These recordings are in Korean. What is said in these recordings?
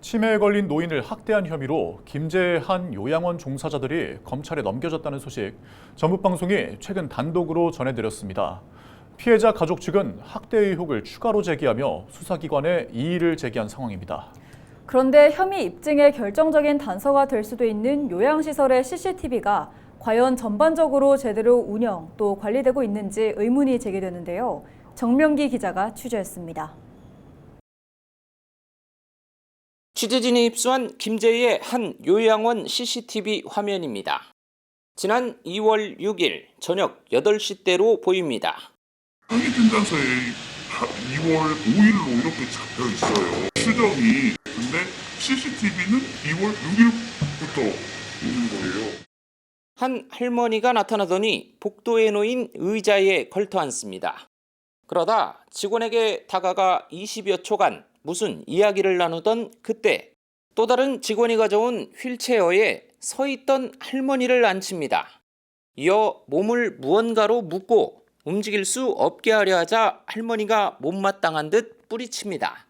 치매에 걸린 노인을 학대한 혐의로 김제한 요양원 종사자들이 검찰에 넘겨졌다는 소식, 전북방송이 최근 단독으로 전해드렸습니다. 피해자 가족 측은 학대 의혹을 추가로 제기하며 수사기관에 이의를 제기한 상황입니다. 그런데 혐의 입증의 결정적인 단서가 될 수도 있는 요양시설의 CCTV가 과연 전반적으로 제대로 운영 또 관리되고 있는지 의문이 제기되는데요. 정명기 기자가 취재했습니다. 취재진이 입수한 김제의 한 요양원 CCTV 화면입니다. 지난 2월 6일 저녁 8시대로 보입니다. 항의 진단서에 2월 5일로 이렇게 잡혀 있어요. 추정이. 근데 CCTV는 2월 6일부터 있는 거예요. 한 할머니가 나타나더니 복도에 놓인 의자에 걸터 앉습니다. 그러다 직원에게 다가가 20여 초간 무슨 이야기를 나누던 그때 또 다른 직원이 가져온 휠체어에 서 있던 할머니를 앉힙니다. 이어 몸을 무언가로 묶고 움직일 수 없게 하려 하자 할머니가 못마땅한 듯 뿌리칩니다.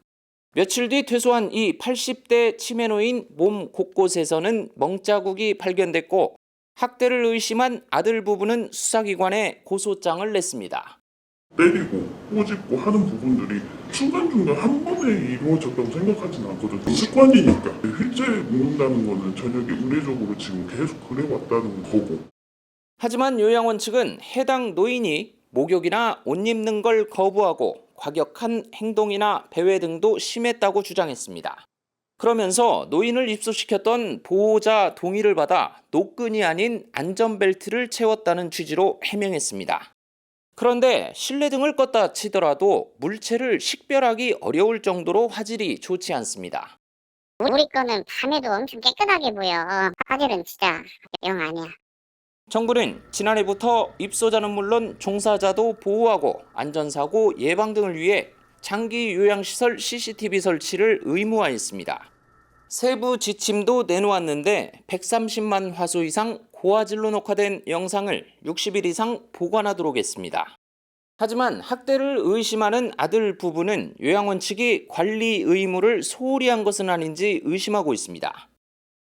며칠 뒤 퇴소한 이 80대 치매 노인 몸 곳곳에서는 멍자국이 발견됐고 학대를 의심한 아들 부부는 수사기관에 고소장을 냈습니다. 때리고 꼬집고 하는 부분들이 중간중간 한 번에 이루어졌다고 생각하지는 않거든요. 습관이니까 휠체어에 묶는다는 거는 저녁에 의례적으로 지금 계속 그래왔다는 거고. 하지만 요양원 측은 해당 노인이 목욕이나 옷 입는 걸 거부하고 과격한 행동이나 배회 등도 심했다고 주장했습니다. 그러면서 노인을 입소시켰던 보호자 동의를 받아 노끈이 아닌 안전벨트를 채웠다는 취지로 해명했습니다. 그런데 실내 등을 껐다 치더라도 물체를 식별하기 어려울 정도로 화질이 좋지 않습니다. 우리 거는 밤에도 엄청 깨끗하게 보여. 화질은 진짜 영 아니야. 정부는 지난해부터 입소자는 물론 종사자도 보호하고 안전사고 예방 등을 위해 장기 요양시설 CCTV 설치를 의무화했습니다. 세부 지침도 내놓았는데 130만 화소 이상 고화질로 녹화된 영상을 60일 이상 보관하도록 했습니다. 하지만 학대를 의심하는 아들 부부는 요양원 측이 관리 의무를 소홀히 한 것은 아닌지 의심하고 있습니다.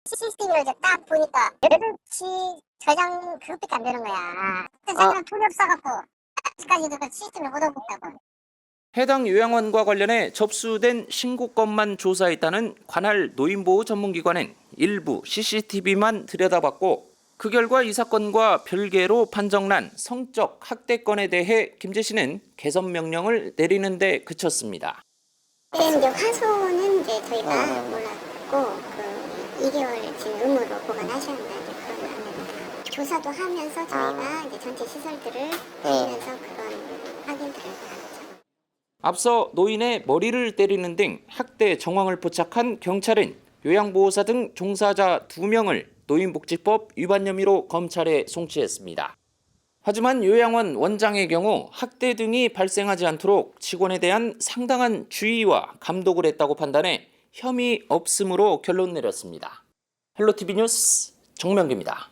CCTV를 이제 딱 보니까 8시 저장 그것밖에 안 되는 거야. 저장은 돈이 없어갖고 아직까지도 그 CCTV를 못 얻었다고. 해당 요양원과 관련해 접수된 신고건만 조사했다는 관할 노인보호 전문기관은 일부 CCTV만 들여다봤고 그 결과 이 사건과 별개로 판정난 성적 학대건에 대해 김제 씨는 개선 명령을 내리는 데 그쳤습니다. 이제 화소는 이제 저희가 몰랐고 그 2개월 지금 의무로 보관하셔야 한다는 그런 합니다. 조사도 하면서 저희가 이제 전체 시설들을 보면서 그런 확인들을 하죠. 앞서 노인의 머리를 때리는 등 학대 정황을 포착한 경찰은 요양보호사 등 종사자 2명을 노인복지법 위반 혐의로 검찰에 송치했습니다. 하지만 요양원 원장의 경우 학대 등이 발생하지 않도록 직원에 대한 상당한 주의와 감독을 했다고 판단해 혐의 없음으로 결론 내렸습니다. 헬로티비 뉴스 정명기입니다.